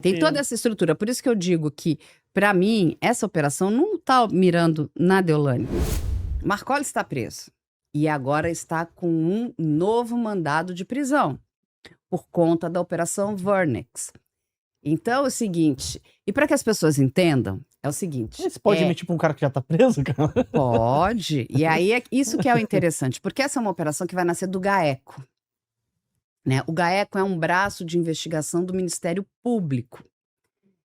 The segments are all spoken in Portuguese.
Tem toda Entendo. essa estrutura. Por isso que eu digo que, para mim, essa operação não está mirando na Deolane. Marcola está preso e agora está com um novo mandado de prisão por conta da Operação Vernex. Então é o seguinte, e para que as pessoas entendam, é o seguinte, Mas pode emitir pra um cara que já tá preso, cara? pode, e aí é isso que é o interessante, porque essa é uma operação que vai nascer do GAECO, né? O GAECO é um braço de investigação do Ministério Público.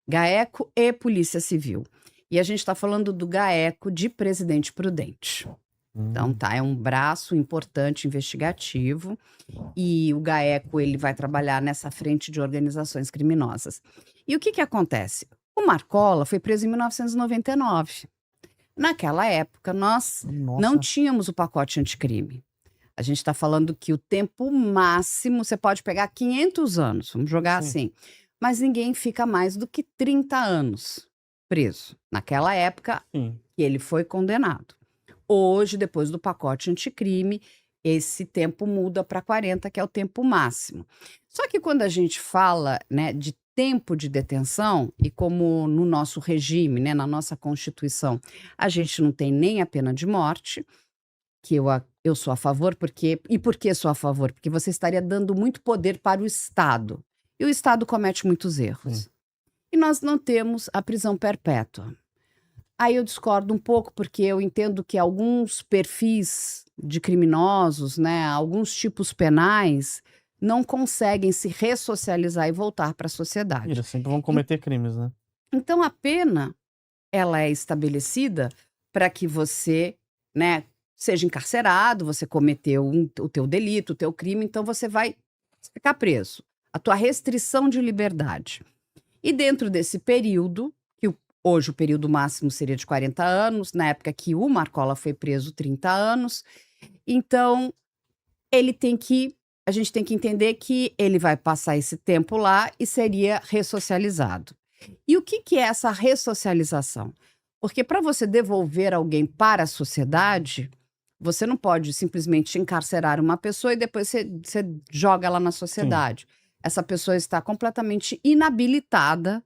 GAECO e Polícia Civil. E a gente está falando do GAECO de Presidente Prudente. Então, tá, é um braço importante investigativo e o GAECO ele vai trabalhar nessa frente de organizações criminosas. E o que acontece? O Marcola foi preso em 1999. Naquela época, nós não Nossa. tínhamos o pacote anticrime. A gente está falando que o tempo máximo, você pode pegar 500 anos, vamos jogar Sim. assim, mas ninguém fica mais do que 30 anos preso. Naquela época, Sim. que ele foi condenado. Hoje, depois do pacote anticrime, esse tempo muda para 40, que é o tempo máximo. Só que quando a gente fala, né, de tempo de detenção, e como no nosso regime, né, na nossa Constituição, a gente não tem nem a pena de morte, que eu sou a favor, porque. E por que sou a favor? Porque você estaria dando muito poder para o Estado. E o Estado comete muitos erros. Sim. E nós não temos a prisão perpétua. Aí eu discordo um pouco, porque eu entendo que alguns perfis de criminosos, né, alguns tipos penais, não conseguem se ressocializar e voltar para a sociedade. Eles sempre vão cometer crimes, né? Então a pena, ela é estabelecida para que você, né, seja encarcerado, você cometeu o teu delito, o teu crime, então você vai ficar preso. A tua restrição de liberdade. E dentro desse período, hoje o período máximo seria de 40 anos, na época que o Marcola foi preso, 30 anos. Então, a gente tem que entender que ele vai passar esse tempo lá e seria ressocializado. E o que é essa ressocialização? Porque para você devolver alguém para a sociedade, você não pode simplesmente encarcerar uma pessoa e depois você joga ela na sociedade. Sim. Essa pessoa está completamente inabilitada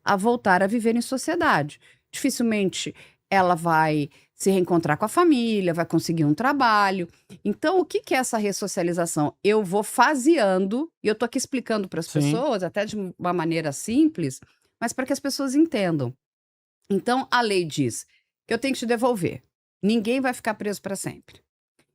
a voltar a viver em sociedade. Dificilmente ela vai se reencontrar com a família, vai conseguir um trabalho. Então, o que é essa ressocialização? Eu vou faseando, e eu estou aqui explicando para as pessoas, até de uma maneira simples, mas para que as pessoas entendam. Então, a lei diz que eu tenho que te devolver. Ninguém vai ficar preso para sempre.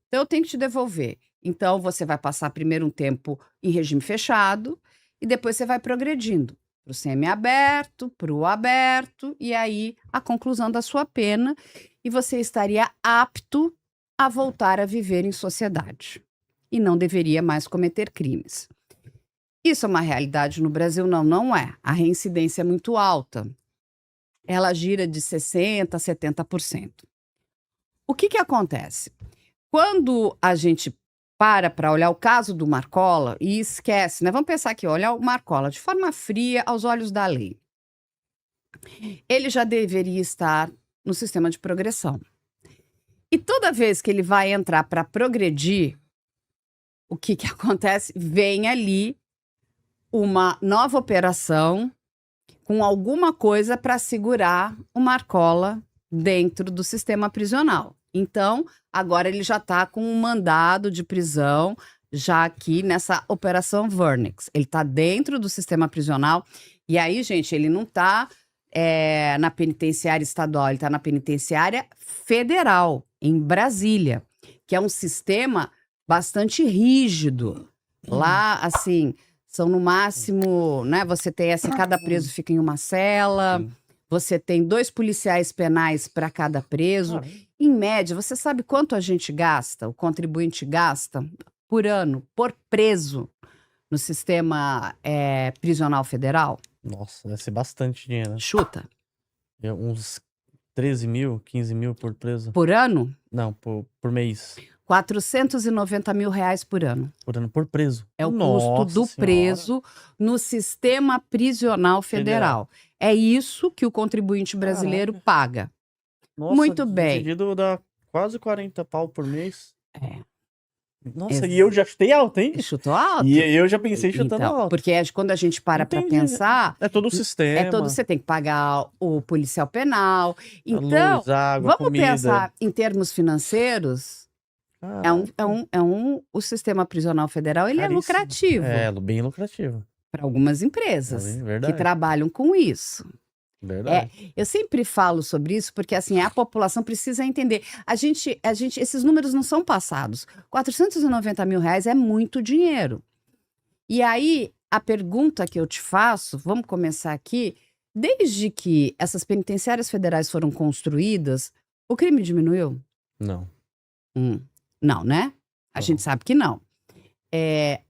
Então, eu tenho que te devolver. Então, você vai passar primeiro um tempo em regime fechado e depois você vai progredindo para o semiaberto, para o aberto, e aí a conclusão da sua pena, e você estaria apto a voltar a viver em sociedade. E não deveria mais cometer crimes. Isso é uma realidade no Brasil? Não, não é. A reincidência é muito alta. Ela gira de 60% a 70%. O que acontece? Quando a gente para olhar o caso do Marcola e esquece, né? Vamos pensar aqui, olhar o Marcola de forma fria aos olhos da lei. Ele já deveria estar no sistema de progressão. E toda vez que ele vai entrar para progredir, o que acontece? Vem ali uma nova operação com alguma coisa para segurar o Marcola dentro do sistema prisional. Então, agora ele já está com um mandado de prisão, já aqui nessa Operação Vernex. Ele está dentro do sistema prisional. E aí, gente, ele não está na penitenciária estadual, ele está na penitenciária federal, em Brasília, que é um sistema bastante rígido. Lá, assim, são no máximo, né? Você tem cada preso fica em uma cela. Sim. Você tem 2 policiais penais para cada preso. Em média, você sabe quanto a gente gasta, o contribuinte gasta por ano, por preso, no sistema prisional federal? Nossa, deve ser bastante dinheiro, né? Chuta. Uns 13 mil, 15 mil por preso. Por ano? Não, por mês. 490 mil reais por ano. Por ano, por preso. É o Nossa custo do senhora. preso no sistema prisional federal. É isso que o contribuinte brasileiro paga. Nossa, Muito bem. dividido dá quase 40 pau por mês. É. Nossa, e eu já chutei alto, hein? Chutou alto. E eu já pensei chutando Então, alto. porque quando a gente para pra Entendi. pensar, É todo o sistema. você tem que pagar o policial penal. Então, Luz, água, vamos comida. pensar em termos financeiros, o sistema prisional federal, ele é Caríssimo. lucrativo É, bem lucrativo. para algumas empresas É que verdade. trabalham com isso. Verdade. Eu sempre falo sobre isso porque assim a população precisa entender. Esses números não são passados. R$ 490 mil é muito dinheiro. E aí a pergunta que eu te faço, vamos começar aqui. Desde que essas penitenciárias federais foram construídas, o crime diminuiu? Não. Não, né? A Não. gente sabe que não.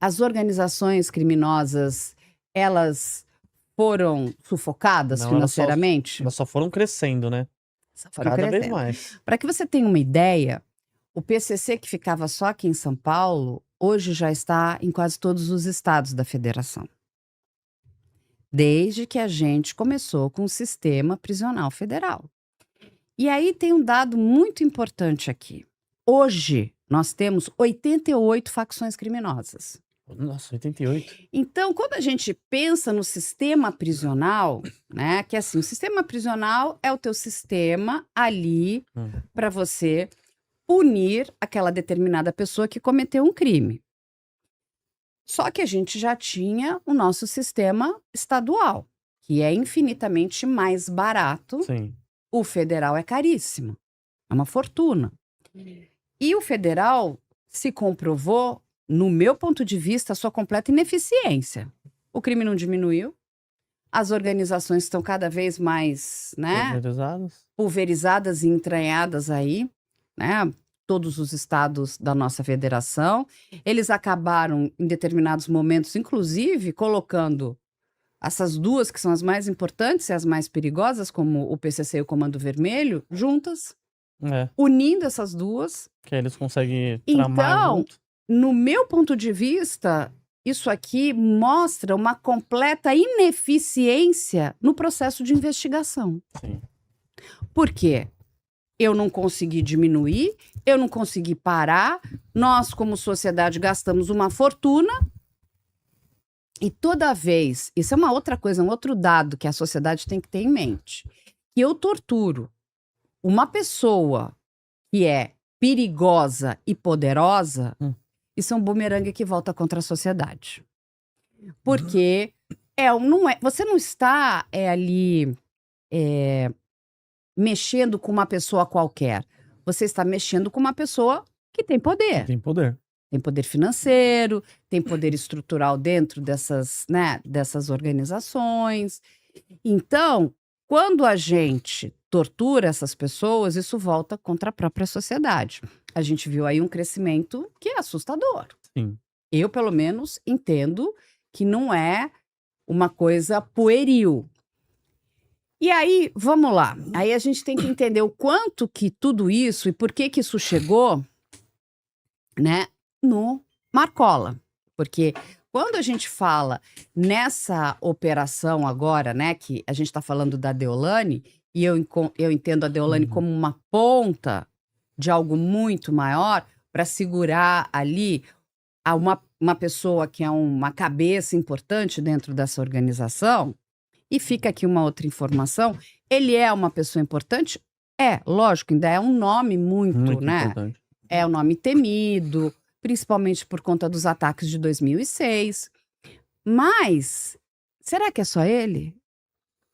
As organizações criminosas, elas foram sufocadas Não, financeiramente? Elas só foram crescendo, né? Só foram Cada vez crescendo. mais. Para que você tenha uma ideia, o PCC que ficava só aqui em São Paulo, hoje já está em quase todos os estados da federação. Desde que a gente começou com o sistema prisional federal. E aí tem um dado muito importante aqui. Hoje, nós temos 88 facções criminosas. Nossa, 88. Então, quando a gente pensa no sistema prisional, né, que assim, o sistema prisional é o teu sistema ali para você punir aquela determinada pessoa que cometeu um crime. Só que a gente já tinha o nosso sistema estadual, que é infinitamente mais barato. Sim. O federal é caríssimo, é uma fortuna. E o federal se comprovou, no meu ponto de vista, a sua completa ineficiência. O crime não diminuiu, as organizações estão cada vez mais, né, pulverizadas e entranhadas aí, né, todos os estados da nossa federação. Eles acabaram, em determinados momentos, inclusive, colocando essas duas que são as mais importantes e as mais perigosas, como o PCC e o Comando Vermelho, juntas, unindo essas duas. Que aí eles conseguem tramar junto. No meu ponto de vista, isso aqui mostra uma completa ineficiência no processo de investigação. Sim. Por quê? Eu não consegui diminuir, eu não consegui parar, nós, como sociedade, gastamos uma fortuna. E toda vez, isso é uma outra coisa, um outro dado que a sociedade tem que ter em mente, que eu torturo uma pessoa que é perigosa e poderosa, isso é um bumerangue que volta contra a sociedade. Porque você não está ali mexendo com uma pessoa qualquer. Você está mexendo com uma pessoa que tem poder. Tem poder. Tem poder financeiro, tem poder estrutural dentro dessas organizações. Então, quando a gente tortura essas pessoas, isso volta contra a própria sociedade. A gente viu aí um crescimento que é assustador. Sim. Eu, pelo menos, entendo que não é uma coisa pueril. E aí, vamos lá. Aí a gente tem que entender o quanto que tudo isso e por que isso chegou, né, no Marcola. Porque quando a gente fala nessa operação agora, né, que a gente está falando da Deolane, e eu entendo a Deolane como uma ponta de algo muito maior para segurar ali uma pessoa que é uma cabeça importante dentro dessa organização. E fica aqui uma outra informação. Ele é uma pessoa importante? Lógico, ainda é um nome muito, né? Importante. É um nome temido, principalmente por conta dos ataques de 2006. Mas, será que é só ele?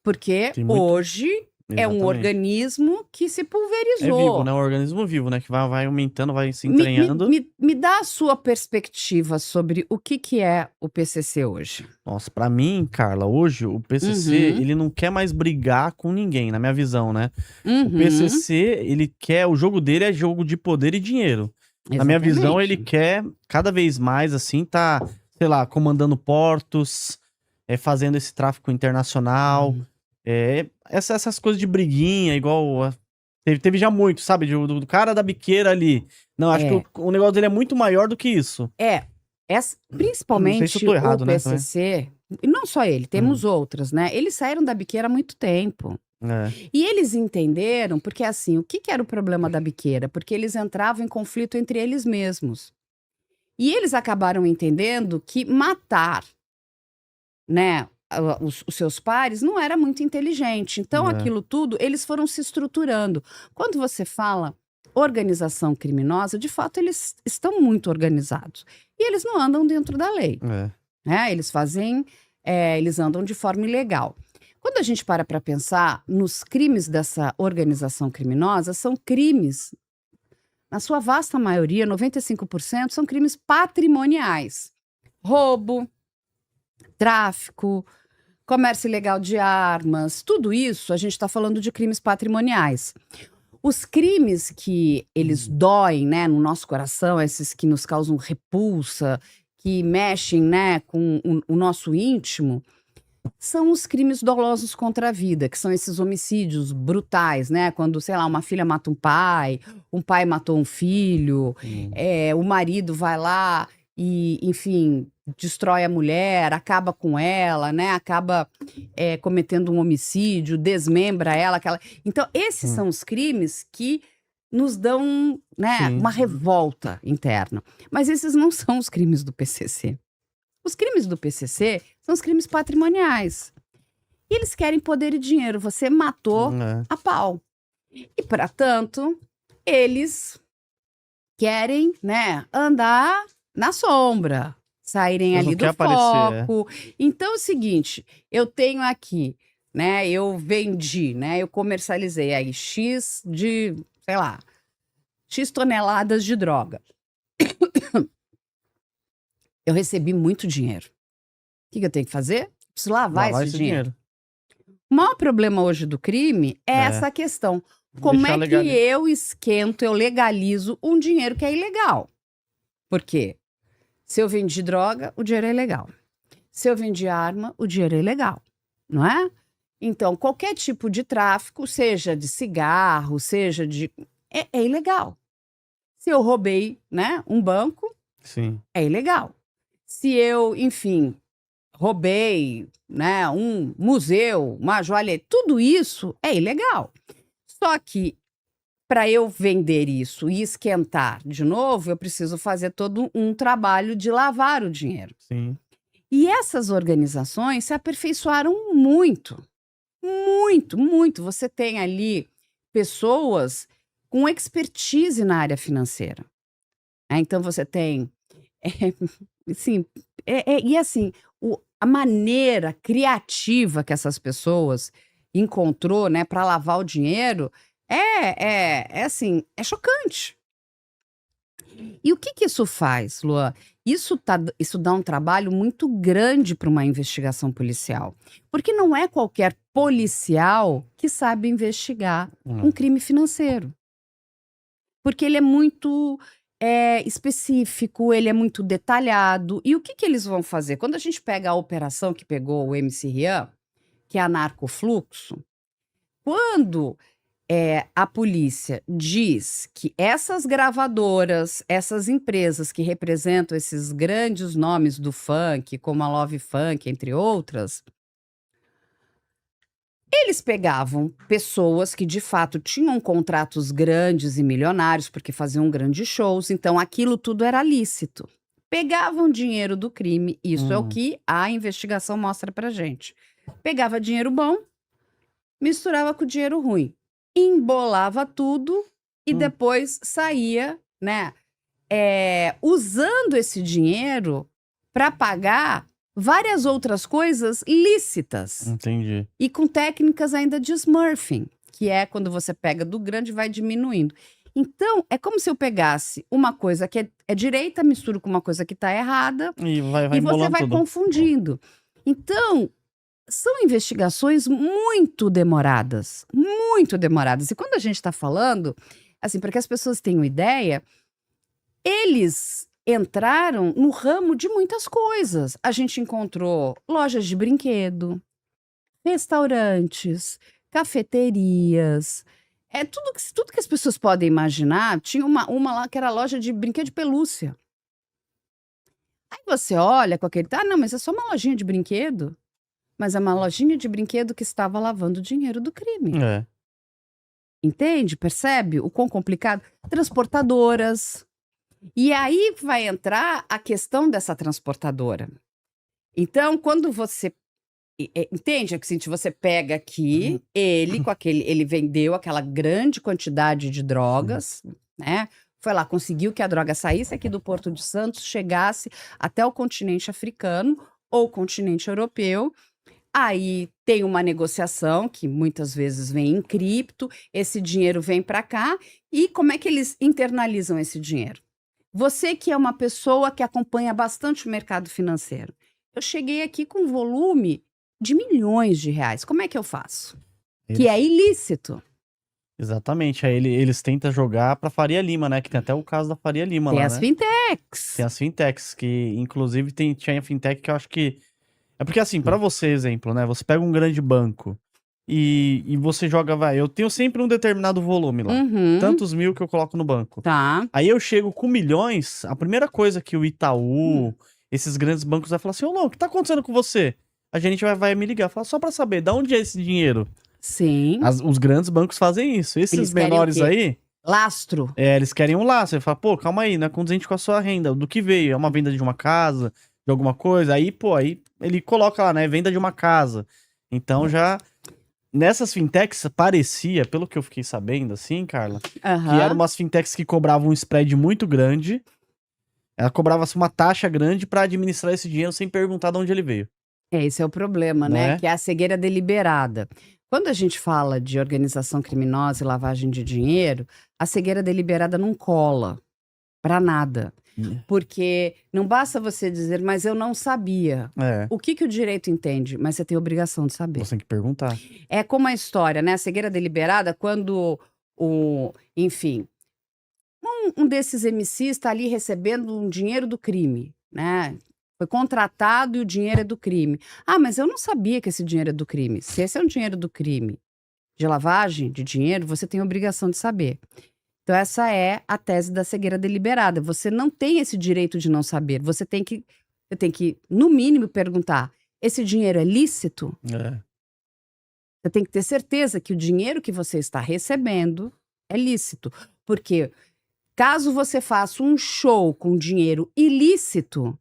Porque hoje é um organismo que se pulverizou. É vivo, né? Um organismo vivo, né? Que vai aumentando, vai se entranhando. Me dá a sua perspectiva sobre o que é o PCC hoje. Nossa, pra mim, Carla, hoje o PCC, ele não quer mais brigar com ninguém, na minha visão, né? O PCC, ele quer, o jogo dele é jogo de poder e dinheiro. Exatamente. Na minha visão, ele quer cada vez mais, assim, sei lá, comandando portos, fazendo esse tráfico internacional, essas coisas de briguinha, igual... Teve já muito, sabe? Do cara da biqueira ali. Não, acho que o negócio dele é muito maior do que isso. Principalmente não sei se eu tô errado, o PCC, e não só ele, temos outras, né? Eles saíram da biqueira há muito tempo. E eles entenderam, porque assim, o que era o problema da biqueira? Porque eles entravam em conflito entre eles mesmos. E eles acabaram entendendo que matar, né, os seus pares não era muito inteligente. Então, É. aquilo tudo, eles foram se estruturando. Quando você fala organização criminosa, de fato, eles estão muito organizados. E eles não andam dentro da lei, É. né? Eles andam de forma ilegal. Quando a gente para pensar nos crimes dessa organização criminosa, são crimes, na sua vasta maioria, 95%, são crimes patrimoniais. Roubo, tráfico, comércio ilegal de armas, tudo isso a gente está falando de crimes patrimoniais. Os crimes que eles doem, né, no nosso coração, esses que nos causam repulsa, que mexem, né, com o nosso íntimo, são os crimes dolosos contra a vida, que são esses homicídios brutais, né? Quando, sei lá, uma filha mata um pai matou um filho, o marido vai lá e, enfim, destrói a mulher, acaba com ela, né? Acaba cometendo um homicídio, desmembra ela. Então, esses são os crimes que nos dão, né, Sim. uma revolta interna. Mas esses não são os crimes do PCC. Os crimes do PCC são os crimes patrimoniais. E eles querem poder e dinheiro. Você matou a pau. E, para tanto, eles querem, né, andar na sombra, saírem Eles ali não do querem aparecer, foco. Então, é o seguinte, eu tenho aqui, né, eu vendi, né, eu comercializei aí X de, sei lá, X toneladas de droga. Eu recebi muito dinheiro. O que eu tenho que fazer? Preciso lavar esse dinheiro. O maior problema hoje do crime é essa questão. Como é que eu esquento, eu legalizo um dinheiro que é ilegal? Porque se eu vendi droga, o dinheiro é ilegal. Se eu vendi arma, o dinheiro é ilegal, não é? Então, qualquer tipo de tráfico, seja de cigarro, seja de... é ilegal. Se eu roubei, né, um banco, sim, é ilegal. Se eu, enfim, roubei, né, um museu, uma joalheria, tudo isso é ilegal. Só que para eu vender isso e esquentar de novo, eu preciso fazer todo um trabalho de lavar o dinheiro. Sim. E essas organizações se aperfeiçoaram muito, muito, muito. Você tem ali pessoas com expertise na área financeira. Então você tem, assim, e assim, a maneira criativa que essas pessoas encontrou, né, para lavar o dinheiro assim, é chocante. E o que isso faz, Luan? Isso dá um trabalho muito grande para uma investigação policial. Porque não é qualquer policial que sabe investigar um crime financeiro. Porque ele é muito específico, ele é muito detalhado. E o que eles vão fazer? Quando a gente pega a operação que pegou o MC Rian, que é a narcofluxo, quando a polícia diz que essas gravadoras, essas empresas que representam esses grandes nomes do funk, como a Love Funk, entre outras, eles pegavam pessoas que de fato tinham contratos grandes e milionários, porque faziam grandes shows, então aquilo tudo era lícito. Pegavam dinheiro do crime, isso é o que a investigação mostra pra gente. Pegava dinheiro bom, misturava com dinheiro ruim. Embolava tudo e depois saía, né, usando esse dinheiro para pagar várias outras coisas lícitas. Entendi. E com técnicas ainda de smurfing, que é quando você pega do grande e vai diminuindo. Então, é como se eu pegasse uma coisa que é direita, misturo com uma coisa que está errada, e você vai tudo confundindo. Então, são investigações muito demoradas, muito demoradas. E quando a gente está falando, assim, para que as pessoas tenham ideia, eles entraram no ramo de muitas coisas. A gente encontrou lojas de brinquedo, restaurantes, cafeterias, tudo que as pessoas podem imaginar. Tinha uma lá que era loja de brinquedo de pelúcia. Aí você olha com aquele, não, mas é só uma lojinha de brinquedo. Mas é uma lojinha de brinquedo que estava lavando o dinheiro do crime. Entende? Percebe o quão complicado? Transportadoras. E aí vai entrar a questão dessa transportadora. Então, quando você entende, assim, você pega aqui, ele vendeu aquela grande quantidade de drogas, né? Foi lá, conseguiu que a droga saísse aqui do Porto de Santos, chegasse até o continente africano ou continente europeu. Aí tem uma negociação que muitas vezes vem em cripto, esse dinheiro vem para cá e como é que eles internalizam esse dinheiro? Você que é uma pessoa que acompanha bastante o mercado financeiro, eu cheguei aqui com um volume de milhões de reais. Como é que eu faço? Que é ilícito. Exatamente. Aí eles tentam jogar pra Faria Lima, né? Que tem até o caso da Faria Lima Tem lá, as né? fintechs. Tem as fintechs, que inclusive tinha fintech que eu acho que... É porque assim, pra você, exemplo, né? Você pega um grande banco e você joga, eu tenho sempre um determinado volume lá. Tantos mil que eu coloco no banco. Tá. Aí eu chego com milhões, a primeira coisa que o Itaú, esses grandes bancos vai falar assim, ô Lão, o que tá acontecendo com você? A gente vai me ligar, falar só pra saber, da onde é esse dinheiro? Sim. Os grandes bancos fazem isso. Esses Eles querem menores o quê? aí, Lastro. eles querem um laço. Você fala, pô, calma aí, não é condizente com a sua renda. Do que veio? É uma venda de uma casa, de alguma coisa? Aí, pô, aí ele coloca lá, né? Venda de uma casa. Então já... Nessas fintechs, parecia, pelo que eu fiquei sabendo, assim, Carla, que eram umas fintechs que cobravam um spread muito grande. Ela cobrava-se uma taxa grande pra administrar esse dinheiro sem perguntar de onde ele veio. Esse é o problema, né? Que é a cegueira deliberada. Quando a gente fala de organização criminosa e lavagem de dinheiro, a cegueira deliberada não cola pra nada. Porque não basta você dizer, mas eu não sabia. O que o direito entende? Mas você tem obrigação de saber. Você tem que perguntar. É como a história, né? A cegueira deliberada, quando enfim, um desses MCs está ali recebendo um dinheiro do crime, né? Foi contratado e o dinheiro é do crime. Ah, mas eu não sabia que esse dinheiro é do crime. Se esse é um dinheiro do crime, de lavagem de dinheiro, você tem obrigação de saber. Então, essa é a tese da cegueira deliberada. Você não tem esse direito de não saber. Você tem que, no mínimo, perguntar: esse dinheiro é lícito? Você tem que ter certeza que o dinheiro que você está recebendo é lícito. Porque caso você faça um show com dinheiro ilícito,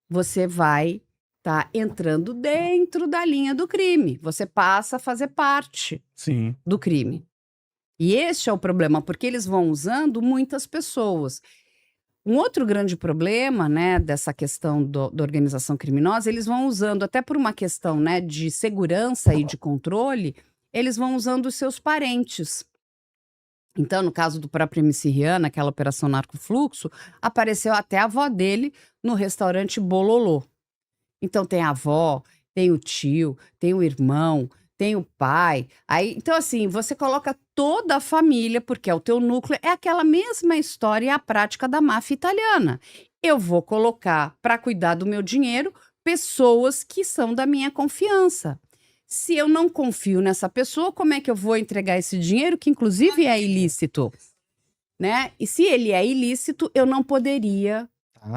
você vai estar entrando dentro da linha do crime. Você passa a fazer parte do crime. E este é o problema, porque eles vão usando muitas pessoas. Um outro grande problema, né, dessa questão da organização criminosa, eles vão usando, até por uma questão, né, de segurança e de controle, eles vão usando os seus parentes. Então, no caso do próprio MC Rian, naquela operação Narcofluxo, apareceu até a avó dele no restaurante Bololô. Então, tem a avó, tem o tio, tem o irmão, tem o pai. Aí, então, assim, você coloca toda a família, porque é o teu núcleo, é aquela mesma história e a prática da máfia italiana. Eu vou colocar, para cuidar do meu dinheiro, pessoas que são da minha confiança. Se eu não confio nessa pessoa, como é que eu vou entregar esse dinheiro, que inclusive é ilícito? Né? E se ele é ilícito, eu não poderia,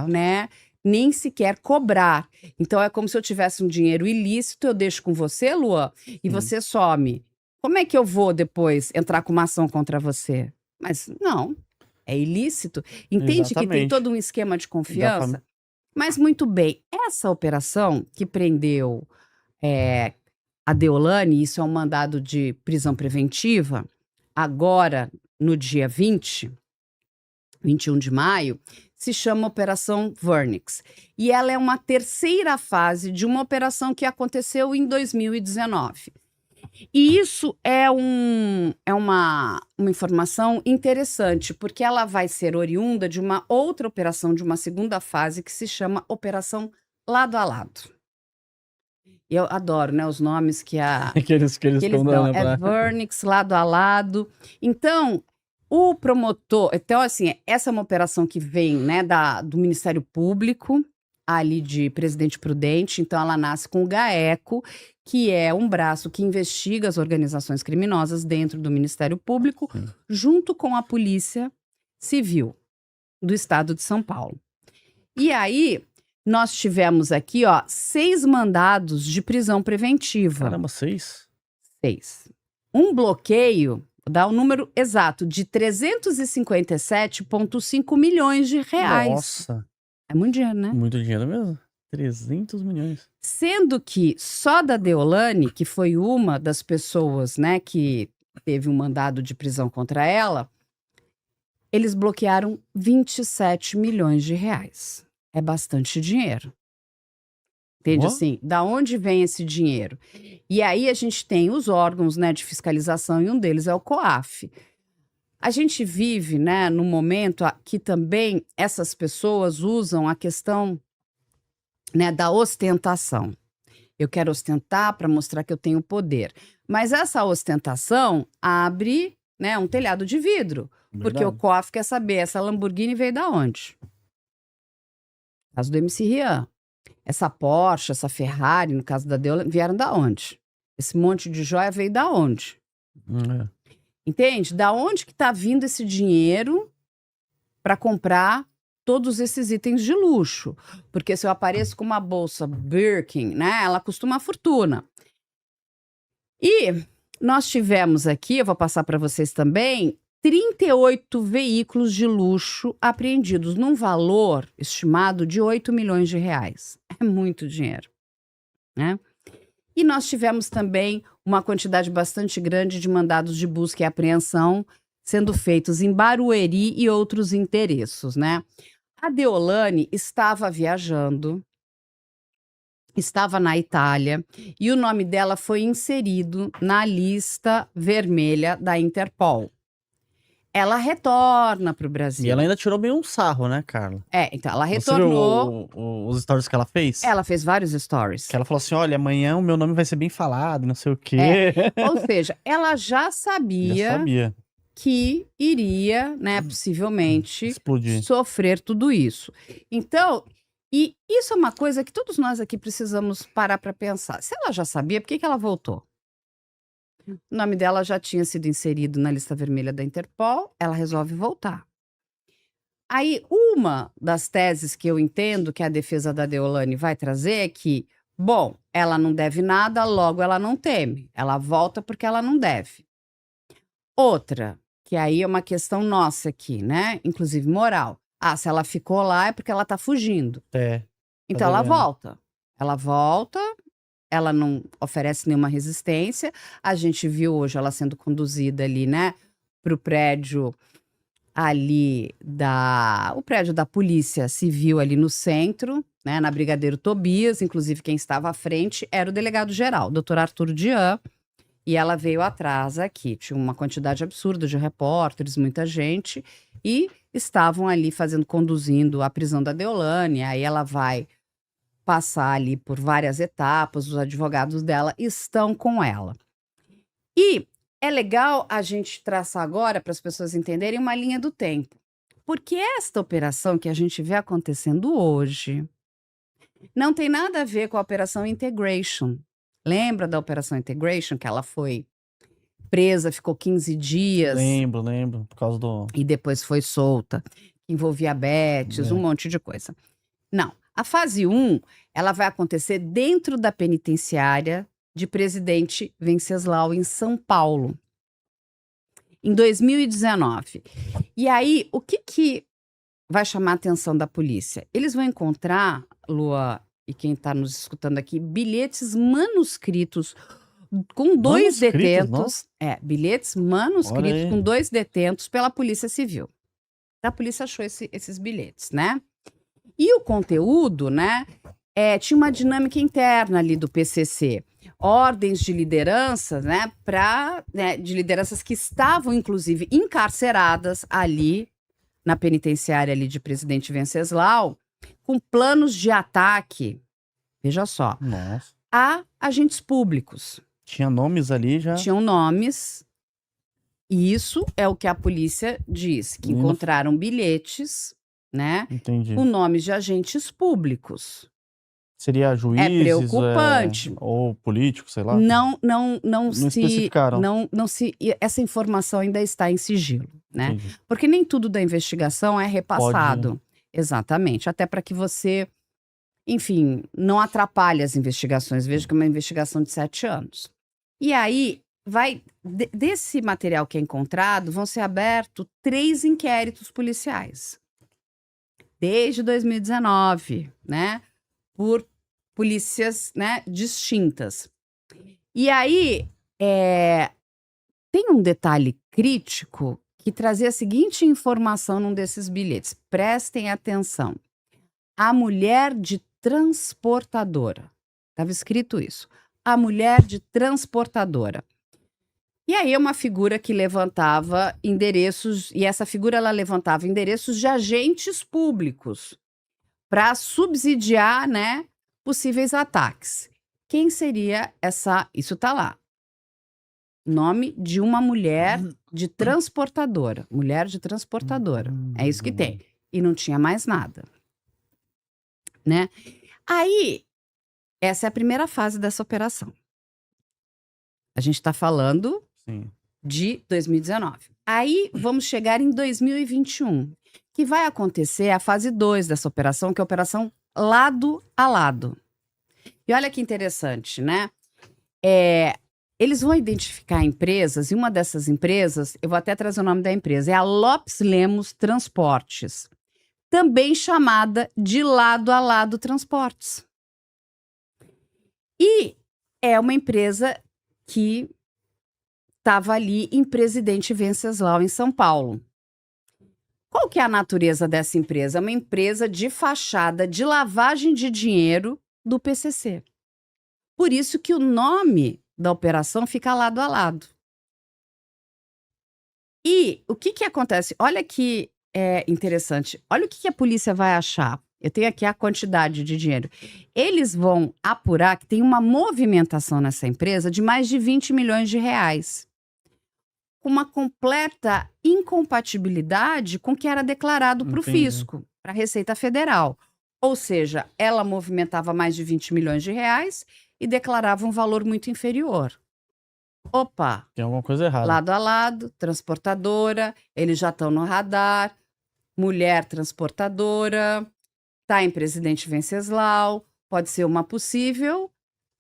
né, nem sequer cobrar. Então é como se eu tivesse um dinheiro ilícito, eu deixo com você, Luan, e você some. Como é que eu vou depois entrar com uma ação contra você? Mas não, é ilícito. Entende que tem todo um esquema de confiança? Mas muito bem, essa operação que prendeu a Deolane, isso é um mandado de prisão preventiva, agora no dia 21 de maio, se chama Operação Vernix. E ela é uma terceira fase de uma operação que aconteceu em 2019. E isso é uma informação interessante, porque ela vai ser oriunda de uma outra operação, de uma segunda fase, que se chama Operação Lado a Lado. Eu adoro, né, os nomes que eles dão. É Vernix, Lado a Lado. Então, o promotor... Então, assim, essa é uma operação que vem, né, do Ministério Público, ali de Presidente Prudente. Então, ela nasce com o GAECO, que é um braço que investiga as organizações criminosas dentro do Ministério Público, junto com a Polícia Civil do Estado de São Paulo. E aí, nós tivemos aqui, 6 mandados de prisão preventiva. Caramba, 6? 6. Um bloqueio, Vou dar o número exato, de 357,5 milhões de reais. Nossa, É muito dinheiro, né? muito dinheiro mesmo. 300 milhões. Sendo que só da Deolane, que foi uma das pessoas, né, que teve um mandado de prisão contra ela, eles bloquearam 27 milhões de reais. É bastante dinheiro. Entende Ó. assim? Da onde vem esse dinheiro? E aí a gente tem os órgãos, né, de fiscalização e um deles é o COAF. A gente vive, né, num momento que também essas pessoas usam a questão, né, da ostentação. Eu quero ostentar para mostrar que eu tenho poder. Mas essa ostentação abre, né, um telhado de vidro. Porque o Verdade. COAF quer saber, essa Lamborghini veio da onde? Caso do MC Rian. Essa Porsche, essa Ferrari, no caso da Deolane, vieram da onde? Esse monte de joia veio da onde? É. Entende? Da onde que está vindo esse dinheiro para comprar todos esses itens de luxo? Porque se eu apareço com uma bolsa Birkin, né, ela custa uma fortuna. E nós tivemos aqui, eu vou passar para vocês também, 38 veículos de luxo apreendidos num valor estimado de 8 milhões de reais. É muito dinheiro, né? E nós tivemos também uma quantidade bastante grande de mandados de busca e apreensão sendo feitos em Barueri e outros endereços, né? A Deolane estava viajando, estava na Itália e o nome dela foi inserido na lista vermelha da Interpol. Ela retorna para o E Brasil. ela ainda tirou bem um sarro, né, Carla? Então ela Você retornou. viu os stories que ela fez? Ela fez vários stories. Que ela falou assim, olha, amanhã o meu nome vai ser bem falado, não sei o quê. Ou seja, ela já Já sabia sabia. que iria, né, possivelmente Explodir. sofrer tudo isso. Então, e isso é uma coisa que todos nós aqui precisamos parar para pensar. Se ela já sabia, por que ela voltou? O nome dela já tinha sido inserido na lista vermelha da Interpol, ela resolve voltar. Aí, uma das teses que eu entendo que a defesa da Deolane vai trazer é que, bom, ela não deve nada, logo ela não teme. Ela volta porque ela não deve. Outra, que aí é uma questão nossa aqui, né? Inclusive moral. Se ela ficou lá é porque ela tá fugindo. É. Então ela devendo. volta. Ela volta, ela não oferece nenhuma resistência. A gente viu hoje ela sendo conduzida ali, né, pro prédio ali o prédio da Polícia Civil ali no centro, né, na Brigadeiro Tobias. Inclusive quem estava à frente era o delegado-geral, Dr. Arthur Dian. E ela veio atrás aqui. Tinha uma quantidade absurda de repórteres, muita gente. E estavam ali conduzindo a prisão da Deolane. Aí ela vai passar ali por várias etapas. Os advogados dela estão com ela. E é legal a gente traçar agora, para as pessoas entenderem, uma linha do tempo. Porque esta operação que a gente vê acontecendo hoje não tem nada a ver com a Operação Integration. Lembra da Operação Integration, que ela foi presa, ficou 15 dias Lembro, por causa do... e depois foi solta. Envolvia betes, um monte de coisa. Não, a fase 1, ela vai acontecer dentro da penitenciária de Presidente Venceslau, em São Paulo, em 2019. E aí, o que vai chamar a atenção da polícia? Eles vão encontrar, Lua, e quem está nos escutando aqui, bilhetes manuscritos com dois Manuscritos, detentos. Bilhetes manuscritos Olha aí. com 2 detentos pela Polícia Civil. A polícia achou esses bilhetes, né? E o conteúdo, né, tinha uma dinâmica interna ali do PCC. Ordens de lideranças, né, de lideranças que estavam, inclusive, encarceradas ali na penitenciária ali de Presidente Venceslau, com planos de ataque, veja só, Nossa. a agentes públicos. Tinha nomes ali já. Tinham nomes, e isso é o que a polícia diz, que encontraram bilhetes, né, Entendi. com nomes de agentes públicos. Seria juízes, preocupante. ou político, sei lá. Não especificaram. Essa informação ainda está em sigilo, né? Entendi. Porque nem tudo da investigação é repassado. Exatamente, até para que você, enfim, não atrapalhe as investigações. Veja que é uma investigação de 7 anos. E aí, desse material que é encontrado, vão ser abertos 3 inquéritos policiais. Desde 2019, né? Por polícias, né, distintas. E aí, tem um detalhe crítico que trazia a seguinte informação num desses bilhetes. Prestem atenção. A mulher de transportadora. Estava escrito isso. A mulher de transportadora. E aí uma figura que levantava endereços, e essa figura ela levantava endereços de agentes públicos para subsidiar, né, possíveis ataques. Quem seria essa? Isso tá lá. Nome de uma mulher de transportadora. Mulher de transportadora. É isso que tem. E não tinha mais nada. Né? Aí, essa é a primeira fase dessa operação. A gente está falando Sim. de 2019. Aí, vamos chegar em 2021, que vai acontecer a fase 2 dessa operação, que é a operação lado a lado. E olha que interessante, né? Eles vão identificar empresas, e uma dessas empresas, eu vou até trazer o nome da empresa, é a Lopes Lemos Transportes, também chamada de Lado a Lado Transportes. E é uma empresa que estava ali em Presidente Venceslau, em São Paulo. Qual que é a natureza dessa empresa? É uma empresa de fachada de lavagem de dinheiro do PCC. Por isso que o nome da operação fica lado a lado. E o que acontece? Olha que interessante. Olha o que a polícia vai achar. Eu tenho aqui a quantidade de dinheiro. Eles vão apurar que tem uma movimentação nessa empresa de mais de 20 milhões de reais. Uma completa incompatibilidade com o que era declarado para o fisco, para a Receita Federal. Ou seja, ela movimentava mais de 20 milhões de reais e declarava um valor muito inferior. Opa! Tem alguma coisa errada. Lado a lado, transportadora, eles já estão no radar, mulher transportadora, tá em Presidente Venceslau, pode ser uma possível,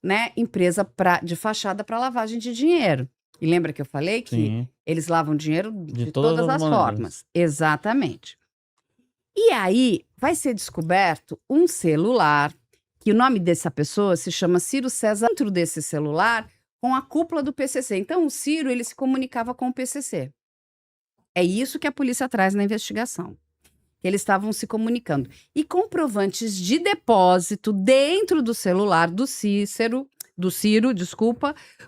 né, empresa de fachada para lavagem de dinheiro. E lembra que eu falei que Sim. eles lavam dinheiro de todas as maneiras. formas? Exatamente. E aí vai ser descoberto um celular, que o nome dessa pessoa se chama Ciro César, dentro desse celular, com a cúpula do PCC. Então o Ciro, ele se comunicava com o PCC. É isso que a polícia traz na investigação. Eles estavam se comunicando. E comprovantes de depósito dentro do celular do Ciro,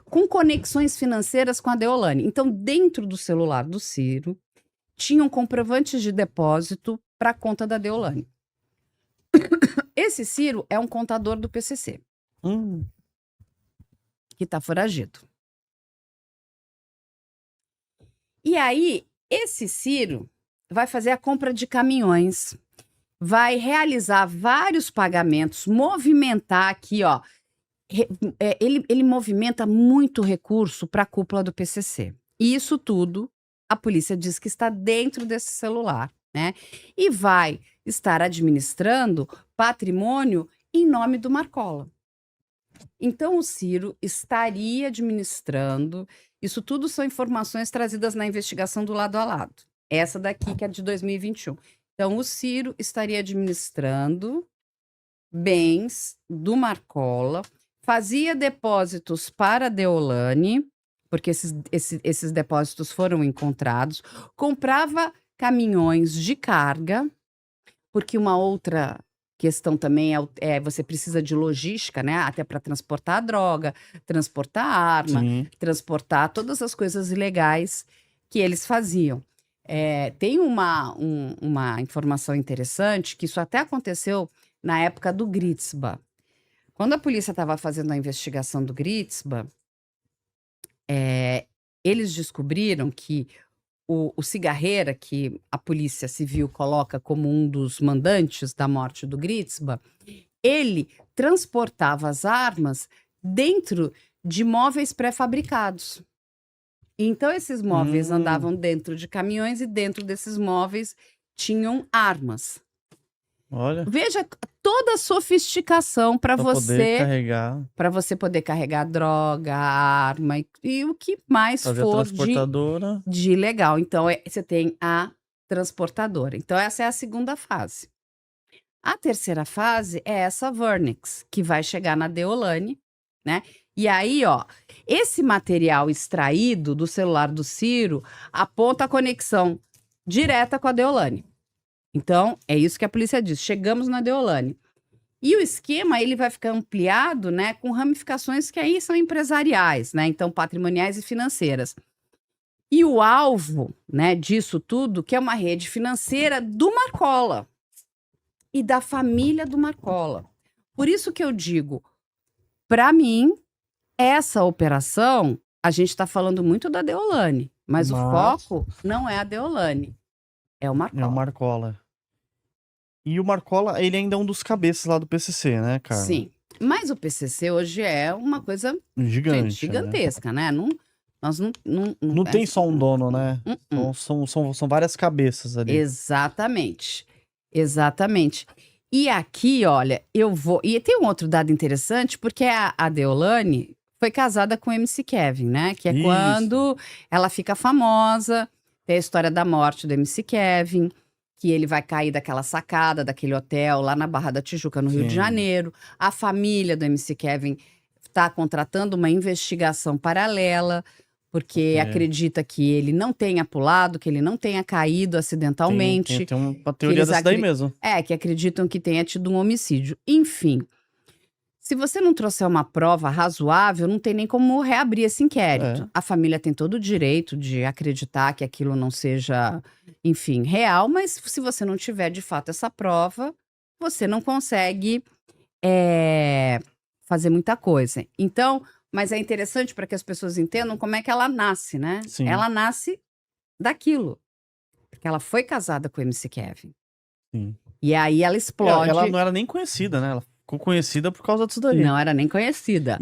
com conexões financeiras com a Deolane. Então, dentro do celular do Ciro, tinham comprovantes de depósito para a conta da Deolane. Esse Ciro é um contador do PCC. Que está foragido. E aí, esse Ciro vai fazer a compra de caminhões, vai realizar vários pagamentos, movimentar aqui, ó. Ele movimenta muito recurso para a cúpula do PCC. E isso tudo, a polícia diz que está dentro desse celular, né? E vai estar administrando patrimônio em nome do Marcola. Então, o Ciro estaria administrando, isso tudo são informações trazidas na investigação do lado a lado. Essa daqui que é de 2021. Então, o Ciro estaria administrando bens do Marcola, fazia depósitos para a Deolane, porque esses depósitos foram encontrados, comprava caminhões de carga, porque uma outra questão também você precisa de logística, né? Até para transportar a droga, transportar a arma, transportar todas as coisas ilegais que eles faziam. Tem uma informação interessante, que isso até aconteceu na época do Gritzba. Quando a polícia estava fazendo a investigação do Gritzba, eles descobriram que o Cigarreira, que a Polícia Civil coloca como um dos mandantes da morte do Gritzba, ele transportava as armas dentro de móveis pré-fabricados. Então, esses móveis andavam dentro de caminhões e dentro desses móveis tinham armas. Olha, Veja toda a sofisticação para pra poder você, carregar, poder carregar droga, arma e o que mais fazer a for transportadora. de legal. Então, você tem a transportadora. Então, essa é a segunda fase. A terceira fase é essa Vernix, que vai chegar na Deolane, né? E aí, ó, esse material extraído do celular do Ciro aponta a conexão direta com a Deolane. Então, é isso que a polícia diz. Chegamos na Deolane. E o esquema, ele vai ficar ampliado, né, com ramificações que aí são empresariais, né? Então, patrimoniais e financeiras. E o alvo, né, disso tudo, que é uma rede financeira do Marcola e da família do Marcola. Por isso que eu digo, para mim, essa operação, a gente está falando muito da Deolane, mas o foco não é a Deolane, é o É o Marcola. Marcola. E o Marcola, ele ainda é um dos cabeças lá do PCC, né, Carla? Sim, mas o PCC hoje é uma coisa Gigante, gente, gigantesca, né? Não, nós Não tem só um dono, né? Hum. São várias cabeças ali. Exatamente, exatamente. E aqui, olha, eu vou... E tem um outro dado interessante, porque a Deolane foi casada com o MC Kevin, né? Que é Isso. quando ela fica famosa, tem a história da morte do MC Kevin, que ele vai cair daquela sacada, daquele hotel lá na Barra da Tijuca, no Rio de Sim. Janeiro. A família do MC Kevin está contratando uma investigação paralela, porque acredita que ele não tenha pulado, que ele não tenha caído acidentalmente. Tem uma teoria dessa daí mesmo. Que acreditam que tenha tido um homicídio. Enfim, se você não trouxer uma prova razoável, não tem nem como reabrir esse inquérito. A família tem todo o direito de acreditar que aquilo não seja, enfim, real, mas se você não tiver de fato essa prova, você não consegue fazer muita coisa. Então, mas é interessante para que as pessoas entendam como é que ela nasce, né? Sim. Ela nasce daquilo. Porque ela foi casada com o MC Kevin. Sim. E aí ela explode. Ela não era nem conhecida, né? Ela ficou conhecida por causa disso daí. Não era nem conhecida.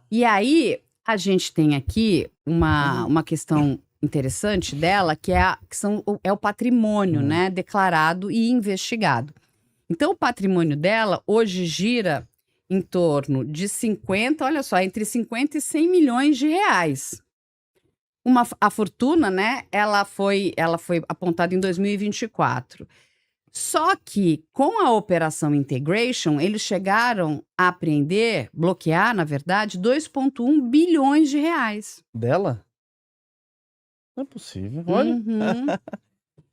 E aí a gente tem aqui uma questão interessante dela, que é o patrimônio, né? Declarado e investigado. Então, o patrimônio dela hoje gira em torno de 50, olha só, entre 50 e 100 milhões de reais. A fortuna, né, ela foi apontada em 2024. Só que, com a Operação Integration, eles chegaram a apreender, bloquear, na verdade, 2,1 bilhões de reais. Dela? Não é possível, olha. Uhum.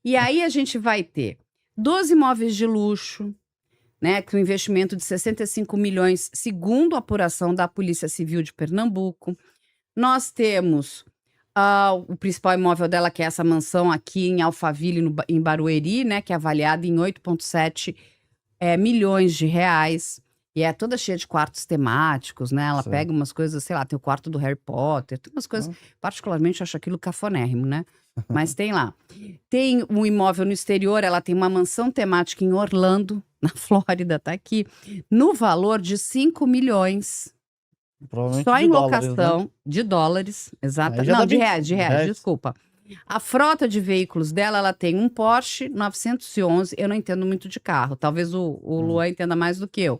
E aí a gente vai ter 12 imóveis de luxo, né, com investimento de 65 milhões, segundo a apuração da Polícia Civil de Pernambuco. Nós temos o principal imóvel dela, que é essa mansão aqui em Alphaville, em Barueri, né, que é avaliada em 8,7 milhões de reais. E é toda cheia de quartos temáticos, né? Ela pega umas coisas, sei lá, tem o quarto do Harry Potter, tem umas coisas, particularmente eu acho aquilo cafonérrimo, né? Mas tem lá. Tem um imóvel no exterior, ela tem uma mansão temática em Orlando, na Flórida, tá aqui, no valor de 5 milhões. Provavelmente Só de em dólares, locação né? de dólares, exato. Aí já Não, dá de 20 reais, desculpa. A frota de veículos dela, ela tem um Porsche 911, eu não entendo muito de carro, talvez o Luan entenda mais do que eu.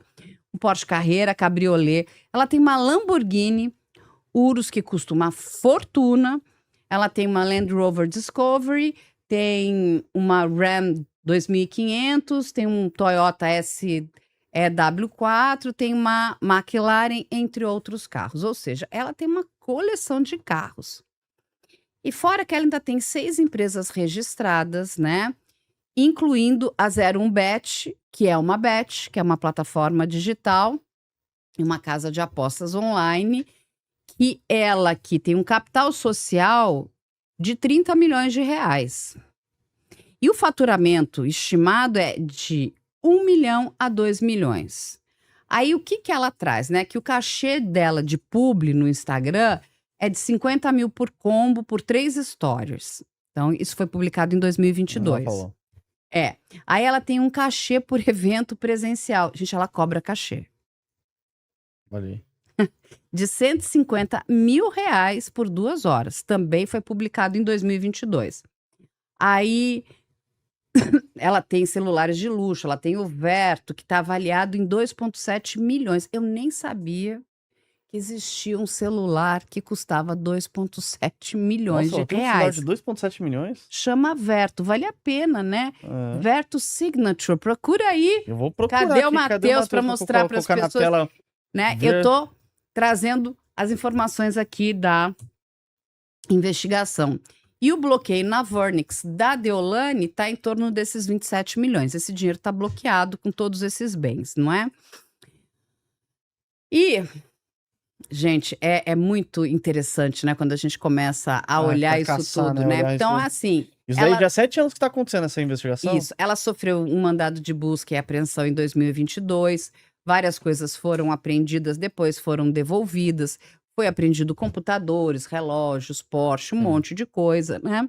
Um Porsche Carrera, cabriolé. Ela tem uma Lamborghini Urus, que custa uma fortuna. Ela tem uma Land Rover Discovery, tem uma Ram 2500, tem um Toyota W4, tem uma McLaren, entre outros carros. Ou seja, ela tem uma coleção de carros. E fora que ela ainda tem 6 empresas registradas, né? Incluindo a 01Bet, que é uma bet, que é uma plataforma digital, uma casa de apostas online, que ela aqui tem um capital social de 30 milhões de reais. E o faturamento estimado é de 1 milhão a 2 milhões. Aí o que ela traz, né? Que o cachê dela de publi no Instagram é de 50 mil por combo, por 3 stories. Então, isso foi publicado em 2022. Aí ela tem um cachê por evento presencial. Gente, ela cobra cachê. Olha De 150 mil reais por 2 horas. Também foi publicado em 2022. Aí ela tem celulares de luxo, ela tem o Verto, que está avaliado em 2,7 milhões. Eu nem sabia que existia um celular que custava 2,7 milhões Nossa, de tem um celular reais. de 2,7 milhões? Chama Verto, vale a pena, né? É. Verto Signature, procura aí. Eu vou procurar Cadê o aqui, Matheus para Vou mostrar para as colocar na pessoas, tela. né? ver. Eu tô trazendo as informações aqui da investigação. E o bloqueio na Vernix da Deolane está em torno desses 27 milhões. Esse dinheiro está bloqueado com todos esses bens, não é? E, gente, é muito interessante, né? Quando a gente começa a olhar isso caçar, tudo, né? né? Olhar Então, isso. assim, Isso ela- daí já há 7 anos que tá acontecendo essa investigação? isso, ela sofreu um mandado de busca e apreensão em 2022. Várias coisas foram apreendidas, depois foram devolvidas. Foi apreendido computadores, relógios, Porsche, um monte de coisa, né?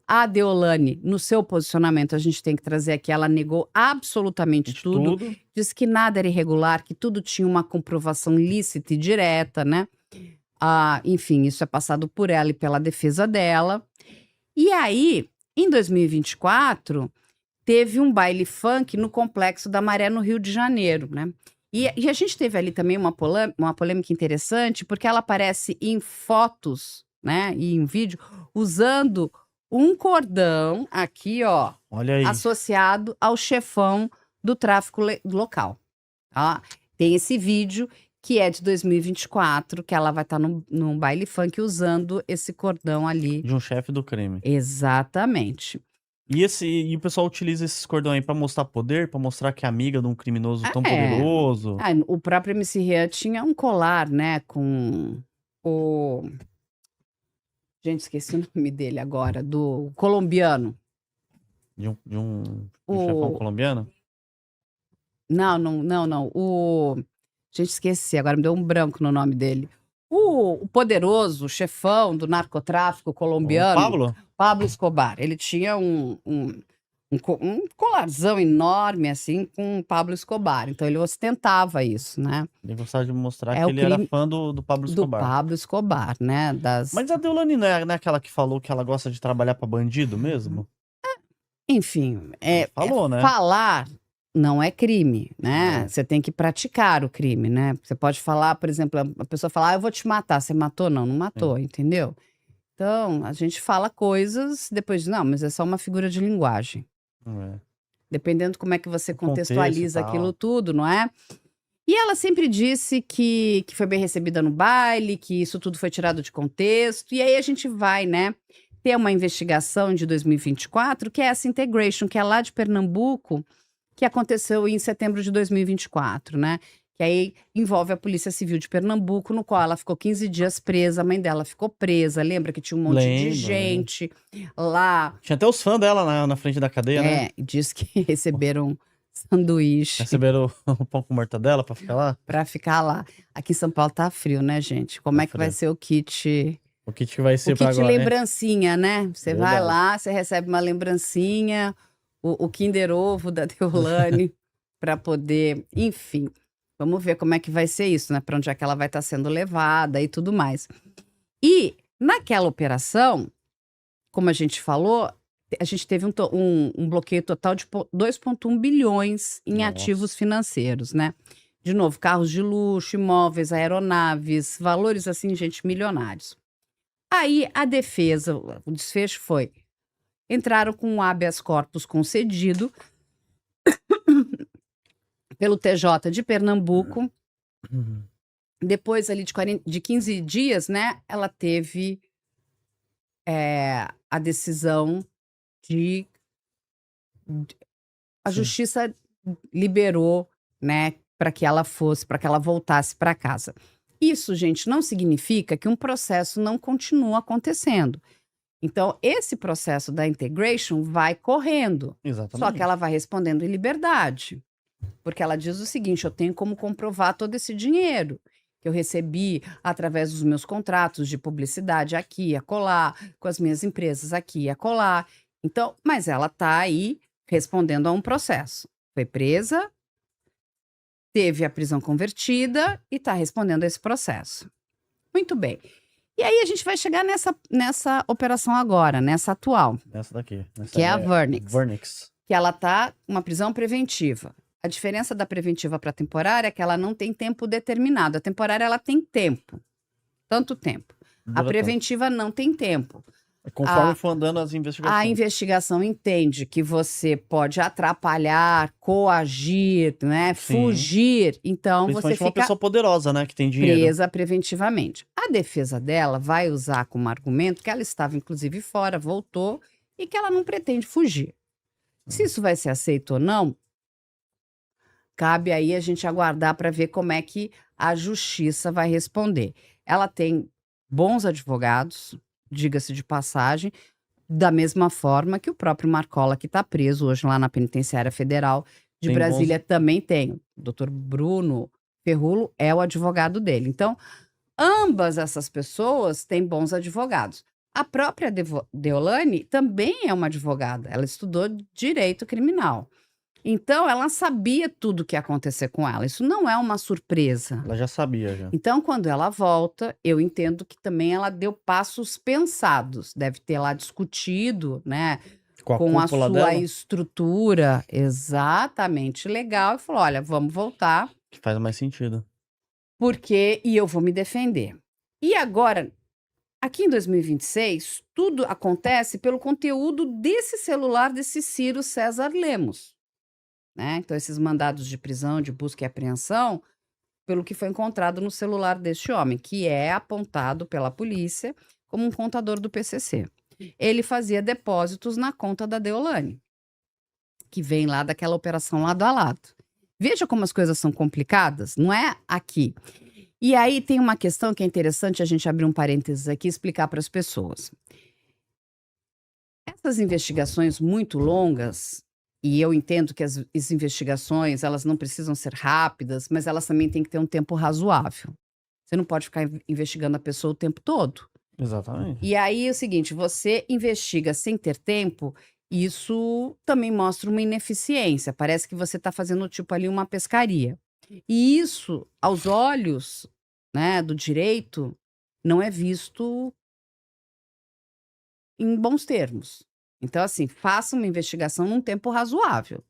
A Deolane, no seu posicionamento, a gente tem que trazer aqui, ela negou absolutamente De tudo. tudo. Disse que nada era irregular, que tudo tinha uma comprovação lícita e direta, né? Enfim, isso é passado por ela e pela defesa dela. E aí, em 2024, teve um baile funk no Complexo da Maré, no Rio de Janeiro, né? E a gente teve ali também uma polêmica interessante, porque ela aparece em fotos, né, e em vídeo, usando um cordão aqui, ó, Olha aí. associado ao chefão do tráfico local. Tá? Tem esse vídeo que é de 2024, que ela vai estar num baile funk usando esse cordão ali. De um chefe do crime. Exatamente. E o pessoal utiliza esses cordões aí pra mostrar poder, pra mostrar que é amiga de um criminoso tão É. poderoso. O próprio MC Rian tinha um colar, né, com o... Gente, esqueci o nome dele agora, do colombiano. De um chefão colombiano? Não. Gente, esqueci, agora me deu um branco no nome dele. O poderoso chefão do narcotráfico colombiano, O Pablo? Pablo Escobar. Ele tinha um colarzão enorme, assim, com o Pablo Escobar. Então, ele ostentava isso, né? Ele gostava de mostrar É que o ele era crime fã do Pablo do Escobar. Pablo Escobar, né? Mas a Deolane não é aquela que falou que ela gosta de trabalhar pra bandido mesmo? Enfim, Falou, né? falar não é crime, né? É. Você tem que praticar o crime, né? Você pode falar, por exemplo, a pessoa fala, eu vou te matar. Você matou? Não matou, entendeu? Então, a gente fala coisas, depois diz, não, mas é só uma figura de linguagem. É. Dependendo como é que você contexto e contextualiza tal. aquilo tudo, não é? E ela sempre disse que foi bem recebida no baile, que isso tudo foi tirado de contexto. E aí a gente vai, né, ter uma investigação de 2024, que é essa Integration, que é lá de Pernambuco, que aconteceu em setembro de 2024, né? Que aí envolve a Polícia Civil de Pernambuco, no qual ela ficou 15 dias presa, a mãe dela ficou presa. Lembra que tinha um monte de Lembro, gente lá. Tinha até os fãs dela na frente da cadeia, né? E diz que receberam sanduíche Receberam o pão com mortadela pra ficar lá. pra ficar lá. Aqui em São Paulo tá frio, né, gente? Como Tá é que vai frio. ser o kit? O que vai ser O pra kit agora, né? lembrancinha, né? Você vai Verdade. lá, você recebe uma lembrancinha, o Kinder Ovo da Deolane, para poder, enfim. Vamos ver como é que vai ser isso, né? Para onde é que ela vai estar sendo levada e tudo mais. E naquela operação, como a gente falou, a gente teve um bloqueio total de 2,1 bilhões em Nossa. ativos financeiros, né? De novo, carros de luxo, imóveis, aeronaves, valores assim, gente, milionários. Aí a defesa, o desfecho foi: entraram com um habeas corpus concedido pelo TJ de Pernambuco. Depois ali de 15 dias, né, ela teve a decisão de... A Sim. justiça liberou, né, para que ela voltasse para casa. Isso, gente, não significa que um processo não continua acontecendo. Então, esse processo da integration vai correndo. Exatamente. Só que ela vai respondendo em liberdade. Porque ela diz o seguinte: eu tenho como comprovar todo esse dinheiro que eu recebi através dos meus contratos de publicidade aqui e acolá, com as minhas empresas aqui e acolá. Então, mas ela está aí respondendo a um processo. Foi presa, teve a prisão convertida e está respondendo a esse processo. Muito bem. E aí a gente vai chegar nessa operação agora, nessa atual, Essa daqui. Essa que é a Vernix. Vernix. Que ela tá uma prisão preventiva. A diferença da preventiva para a temporária é que ela não tem tempo determinado. A temporária ela tem tempo, tanto tempo. A Dura preventiva não tem tempo. tanto. Conforme A- for andando as A investigações. investigação entende que você pode atrapalhar, coagir, né, Sim. fugir. Então você Principalmente uma fica pessoa poderosa, né? Que tem dinheiro. presa preventivamente. A defesa dela vai usar como argumento que ela estava inclusive fora, voltou e que ela não pretende fugir. Se isso vai ser aceito ou não, cabe aí a gente aguardar para ver como é que a justiça vai responder. Ela tem bons advogados, diga-se de passagem, da mesma forma que o próprio Marcola, que está preso hoje lá na Penitenciária Federal de Tem Brasília, também tem. O doutor Bruno Ferrulo é o advogado dele. Então, ambas essas pessoas têm bons advogados. A própria Deolane também é uma advogada. Ela estudou direito criminal. Então, ela sabia tudo o que ia acontecer com ela. Isso não é uma surpresa. Ela já sabia, já. Então, quando ela volta, eu entendo que também ela deu passos pensados. Deve ter lá discutido, né, Com a com a cúpula sua dela, estrutura exatamente legal e falou: olha, vamos voltar, que faz mais sentido. porque e eu vou me defender. E agora, aqui em 2026, tudo acontece pelo conteúdo desse celular desse Ciro César Lemos, né? Então, esses mandados de prisão, de busca e apreensão, pelo que foi encontrado no celular deste homem, que é apontado pela polícia como um contador do PCC. Ele fazia depósitos na conta da Deolane, que vem lá daquela operação lado a lado. Veja como as coisas são complicadas, não é aqui. E aí tem uma questão que é interessante a gente abrir um parênteses aqui e explicar para as pessoas. Essas investigações muito longas, e eu entendo que as investigações, elas não precisam ser rápidas, mas elas também têm que ter um tempo razoável. Você não pode ficar investigando a pessoa o tempo todo. Exatamente. E aí é o seguinte, você investiga sem ter tempo, isso também mostra uma ineficiência. Parece que você está fazendo tipo ali uma pescaria. E isso, aos olhos, né, do direito, não é visto em bons termos. Então, assim, faça uma investigação num tempo razoável.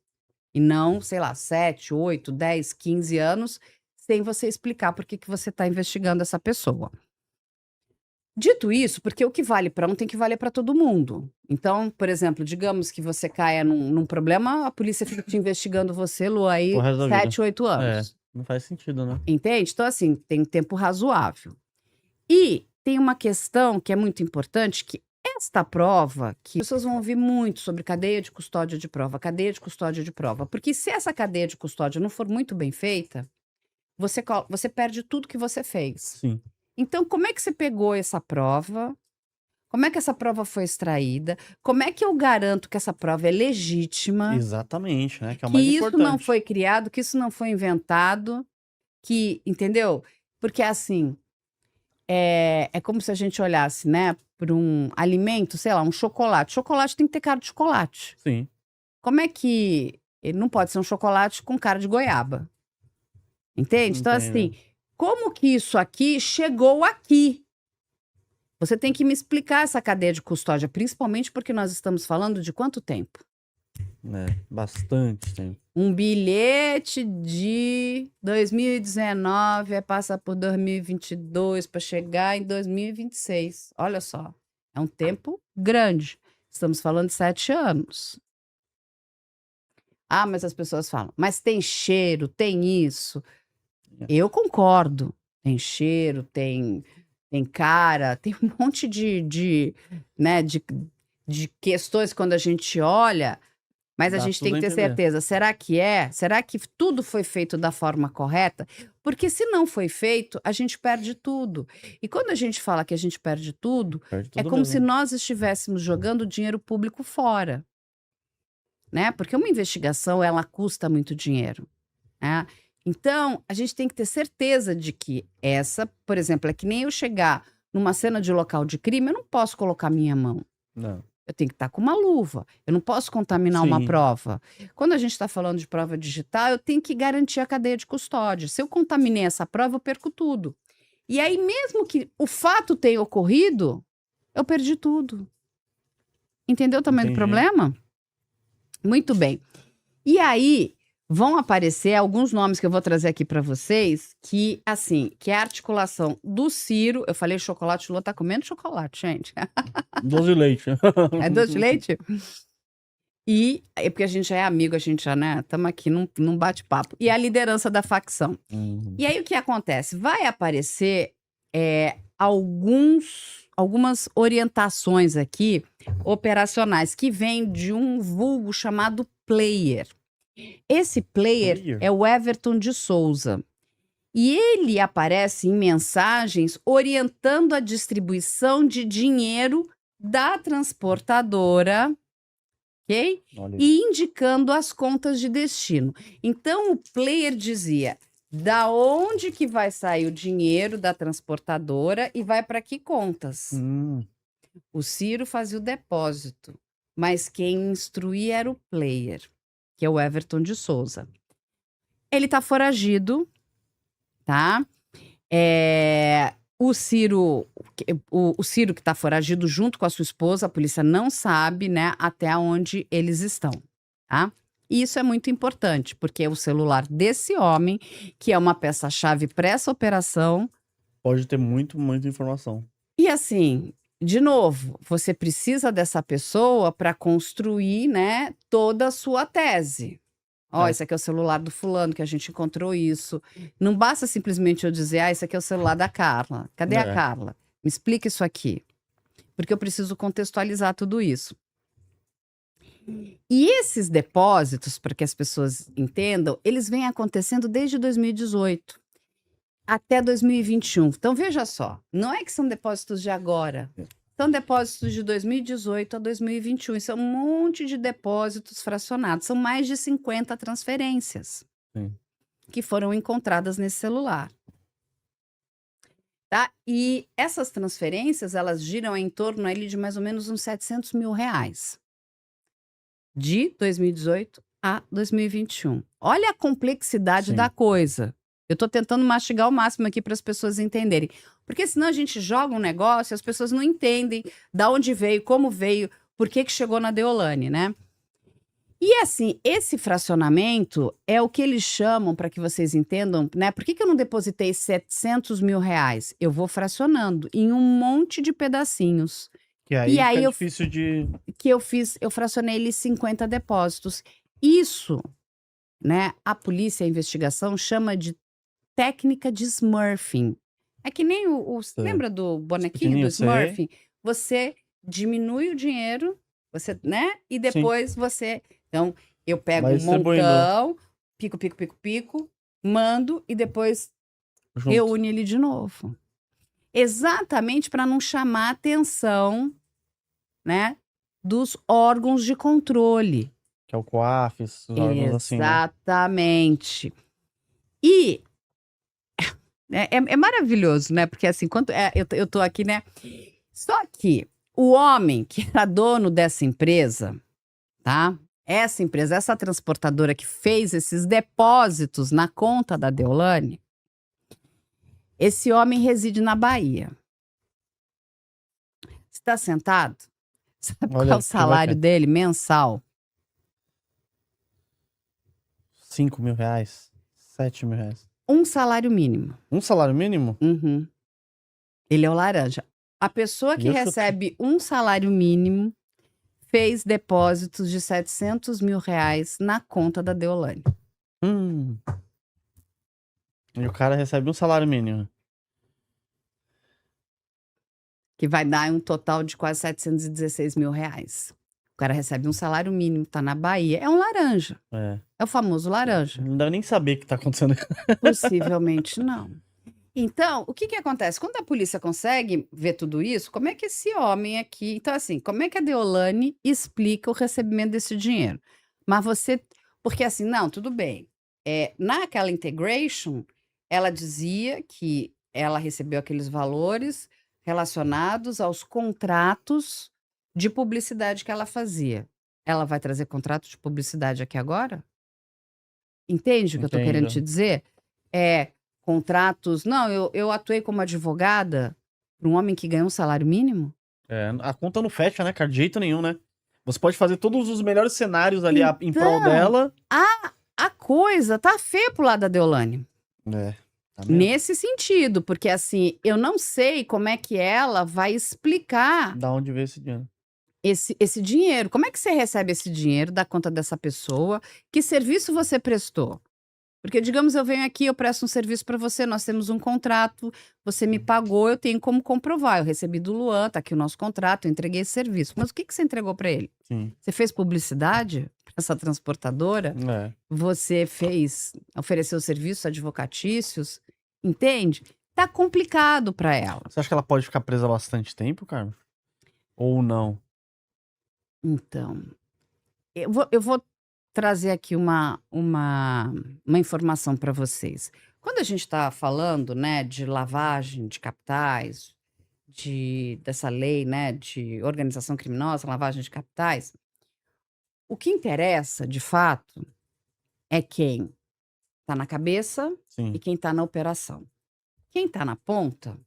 E não, sei lá, 7, 8, 10, 15 anos, sem você explicar por que você está investigando essa pessoa. Dito isso, porque o que vale para um tem que valer para todo mundo. Então, por exemplo, digamos que você caia num problema, a polícia fica te investigando você, Lu, aí O resto da vida. 7, 8 anos. Não faz sentido, né? Entende? Então, assim, tem um tempo razoável. E tem uma questão que é muito importante, que esta prova, que as pessoas vão ouvir muito sobre cadeia de custódia de prova, cadeia de custódia de prova, porque se essa cadeia de custódia não for muito bem feita, você perde tudo que você fez. Sim. Então, como é que você pegou essa prova? Como é que essa prova foi extraída? Como é que eu garanto que essa prova é legítima? Exatamente, né? Que é o Que mais isso importante. não foi criado, que isso não foi inventado, que, entendeu? Porque assim, é como se a gente olhasse, né, para um alimento, sei lá, um chocolate. Chocolate tem que ter cara de chocolate. Sim. Como é que ele não pode ser um chocolate com cara de goiaba? Entende? Então, Entendo. assim, como que isso aqui chegou aqui? Você tem que me explicar essa cadeia de custódia, principalmente porque nós estamos falando de quanto tempo? Bastante tempo. Um bilhete de 2019 passa por 2022 para chegar em 2026. Olha só, é um tempo grande. Estamos falando de 7 anos. Ah, mas as pessoas falam, mas tem cheiro, tem isso. Eu concordo. Tem cheiro, tem cara, tem um monte né, de questões quando a gente olha, mas a Dá gente tudo tem a que ter entender. certeza. Será que é? Será que tudo foi feito da forma correta? Porque se não foi feito, a gente perde tudo. E quando a gente fala que a gente perde tudo, Perde é tudo como se mesmo. nós estivéssemos jogando dinheiro público fora, né? Porque uma investigação, ela custa muito dinheiro, né? Então, a gente tem que ter certeza de que essa, por exemplo, é que nem eu chegar numa cena de local de crime, eu não posso colocar minha mão. Não. Eu tenho que estar com uma luva. Eu não posso contaminar uma Sim. prova. Quando a gente está falando de prova digital, eu tenho que garantir a cadeia de custódia. Se eu contaminei essa prova, eu perco tudo. E aí, mesmo que o fato tenha ocorrido, eu perdi tudo. Entendeu o tamanho do Entendi. problema? Muito bem. E aí, vão aparecer alguns nomes que eu vou trazer aqui para vocês, que, assim, que é a articulação do Ciro. Eu falei chocolate, o Lula tá comendo chocolate, gente. Doce de leite. É doce de leite? E é porque a gente já é amigo, a gente já, né? Estamos aqui num bate-papo. E a liderança da facção. E aí o que acontece? Vai aparecer algumas orientações aqui operacionais que vêm de um vulgo chamado player. Esse player é o Everton de Souza. E ele aparece em mensagens orientando a distribuição de dinheiro da transportadora, ok? Olha E indicando as contas de destino. Então, o player dizia da onde que vai sair o dinheiro da transportadora e vai para que contas. O Ciro fazia o depósito, mas quem instruía era o player, que é o Everton de Souza. Ele tá foragido, tá? O Ciro que tá foragido junto com a sua esposa, a polícia não sabe, né, até onde eles estão, tá? E isso é muito importante, porque é o celular desse homem, que é uma peça-chave para essa operação. Pode ter muita informação. E assim, de novo, você precisa dessa pessoa para construir, né, toda a sua tese. Ó, esse aqui é o celular do fulano, que a gente encontrou isso. Não basta simplesmente eu dizer, esse aqui é o celular da Carla. Cadê a Carla? Me explica isso aqui. Porque eu preciso contextualizar tudo isso. E esses depósitos, para que as pessoas entendam, eles vêm acontecendo desde 2018 até 2021. Então, veja só, não é que são depósitos de agora. São depósitos de 2018 a 2021. Isso é um monte de depósitos fracionados. São mais de 50 transferências que foram encontradas nesse celular. Tá? E essas transferências, elas giram em torno ali de mais ou menos uns 700 mil reais. De 2018 a 2021. Olha a complexidade da coisa. Eu estou tentando mastigar o máximo aqui para as pessoas entenderem. Porque senão a gente joga um negócio e as pessoas não entendem de onde veio, como veio, por que chegou na Deolane, né? E assim, esse fracionamento é o que eles chamam, para que vocês entendam, né? Por que eu não depositei 700 mil reais? Eu vou fracionando em um monte de pedacinhos. Que aí fica difícil de... Eu fracionei ele 50 depósitos. Isso, né? A polícia, a investigação chama de técnica de smurfing. É que nem lembra do bonequinho do smurfing? Você diminui o dinheiro, você, né? E depois você... Então, eu pego um montão, pico, mando e depois reúne ele de novo. Exatamente para não chamar a atenção, né, dos órgãos de controle. Que é o COAF, esses órgãos assim, né? Exatamente. E é maravilhoso, né? Porque assim, eu tô aqui, né? Só que o homem que era dono dessa empresa, tá? Essa empresa, essa transportadora que fez esses depósitos na conta da Deolane, esse homem reside na Bahia. Está sentado? Sabe qual é o salário dele mensal? 5 mil reais? 7 mil reais? Um salário mínimo. Um salário mínimo? Uhum. Ele é o laranja. A pessoa que recebe um salário mínimo fez depósitos de 700 mil reais na conta da Deolane. E o cara recebe um salário mínimo. Que vai dar um total de quase 716 mil reais. O cara recebe um salário mínimo, tá na Bahia. É um laranja. É o famoso laranja. Não deve nem saber o que tá acontecendo. Possivelmente não. Então, o que acontece? Quando a polícia consegue ver tudo isso, como é que esse homem aqui... Então, assim, como é que a Deolane explica o recebimento desse dinheiro? Mas você... Porque assim, não, tudo bem. Naquela integration, ela dizia que ela recebeu aqueles valores relacionados aos contratos de publicidade que ela fazia. Ela vai trazer contrato de publicidade aqui agora? Entende o que eu tô querendo te dizer? contratos. Não, eu atuei como advogada para um homem que ganhou um salário mínimo. A conta não fecha, né, cara? De jeito nenhum, né? Você pode fazer todos os melhores cenários ali em prol Então, dela. a coisa tá feia pro lado da Deolane. Tá mesmo. Nesse sentido, porque assim, eu não sei como é que ela vai explicar Da onde veio esse dinheiro? esse dinheiro. Como é que você recebe esse dinheiro da conta dessa pessoa? Que serviço você prestou? Porque, digamos, eu venho aqui, eu presto um serviço para você, nós temos um contrato, você me pagou, eu tenho como comprovar. Eu recebi do Luan, tá aqui o nosso contrato, eu entreguei esse serviço. Mas o que você entregou para ele? Sim. Você fez publicidade para essa transportadora? Você ofereceu serviços advocatícios? Entende? Tá complicado para ela. Você acha que ela pode ficar presa bastante tempo, Carmen? Ou não? Então, eu vou trazer aqui uma informação para vocês. Quando a gente está falando, né, de lavagem de capitais, dessa lei, né, de organização criminosa, lavagem de capitais, o que interessa, de fato, é quem está na cabeça Sim. e quem está na operação. Quem está na ponta...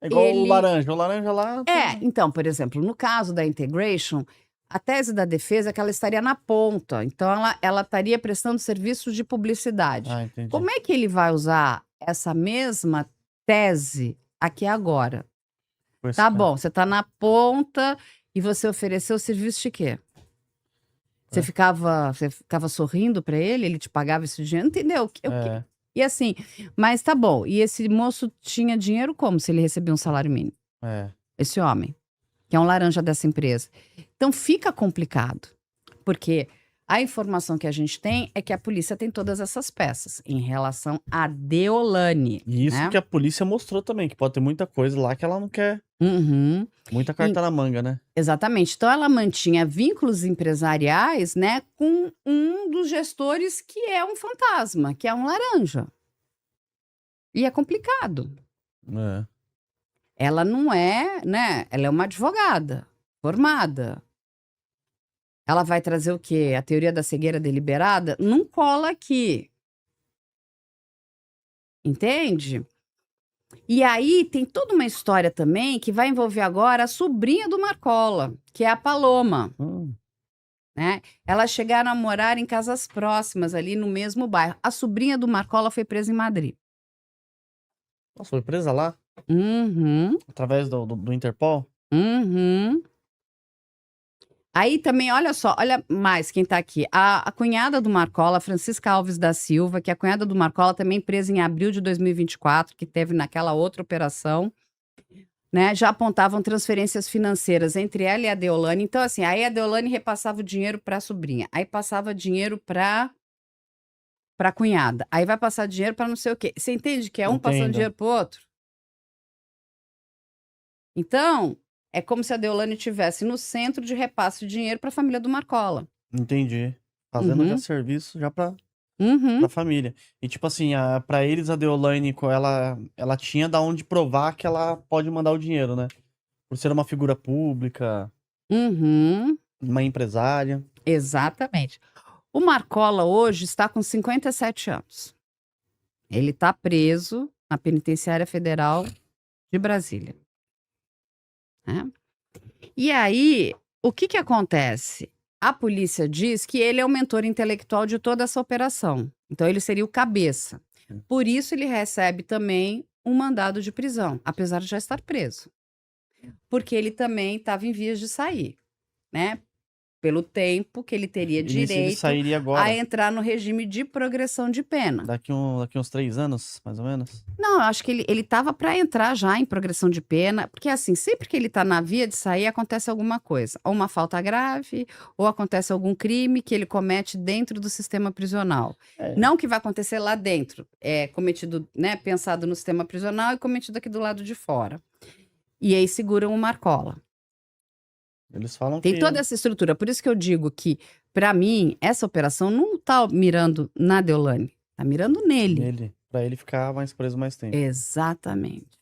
É igual o laranja lá... Então, por exemplo, no caso da Integration, a tese da defesa é que ela estaria na ponta. Então, ela estaria prestando serviços de publicidade. Entendi. Como é que ele vai usar essa mesma tese aqui agora? Tá bom, você tá na ponta e você ofereceu serviço de quê? Você ficava sorrindo para ele? Ele te pagava esse dinheiro? Entendeu? E assim, mas tá bom. E esse moço tinha dinheiro como se ele recebia um salário mínimo? Esse homem, que é um laranja dessa empresa. Então fica complicado, porque a informação que a gente tem é que a polícia tem todas essas peças em relação a Deolane. E isso, né? que a polícia mostrou também, que pode ter muita coisa lá que ela não quer. Muita carta na manga, né? Exatamente. Então ela mantinha vínculos empresariais, né, com um dos gestores que é um fantasma, que é um laranja. E é complicado. Ela não é, né? Ela é uma advogada formada. Ela vai trazer o quê? A teoria da cegueira deliberada? Não cola aqui. Entende? E aí tem toda uma história também que vai envolver agora a sobrinha do Marcola, que é a Paloma. Né? Elas chegaram a morar em casas próximas, ali no mesmo bairro. A sobrinha do Marcola foi presa em Madrid. Nossa, foi presa lá? Através do Interpol? Aí também, olha só, olha mais quem tá aqui. A cunhada do Marcola, Francisca Alves da Silva, que é a cunhada do Marcola, também presa em abril de 2024, que teve naquela outra operação, né? Já apontavam transferências financeiras entre ela e a Deolane. Então, assim, aí a Deolane repassava o dinheiro para a sobrinha, aí passava dinheiro para a cunhada, aí vai passar dinheiro para não sei o quê. Você entende que é um passando dinheiro pro outro? Então, é como se a Deolane estivesse no centro de repasse de dinheiro para a família do Marcola. Entendi. Fazendo já serviço já pra família. E tipo assim, pra eles a Deolane, ela tinha da onde provar que ela pode mandar o dinheiro, né? Por ser uma figura pública, uma empresária. Exatamente. O Marcola hoje está com 57 anos. Ele está preso na Penitenciária Federal de Brasília. Né? E aí, o que acontece? A polícia diz que ele é o mentor intelectual de toda essa operação. Então, ele seria o cabeça. Por isso, ele recebe também um mandado de prisão, apesar de já estar preso. Porque ele também estava em vias de sair, né? Pelo tempo que ele teria direito ele sairia agora, a entrar no regime de progressão de pena. Daqui uns 3 anos, mais ou menos? Não, eu acho que ele estava para entrar já em progressão de pena, porque assim, sempre que ele está na via de sair, acontece alguma coisa. Ou uma falta grave, ou acontece algum crime que ele comete dentro do sistema prisional. Não que vai acontecer lá dentro, é cometido, né, pensado no sistema prisional e cometido aqui do lado de fora. E aí seguram o Marcola. Eles falam Tem toda essa estrutura. Por isso que eu digo que, para mim, essa operação não tá mirando na Deolane. Tá mirando nele. Pra ele ficar mais preso mais tempo. Exatamente.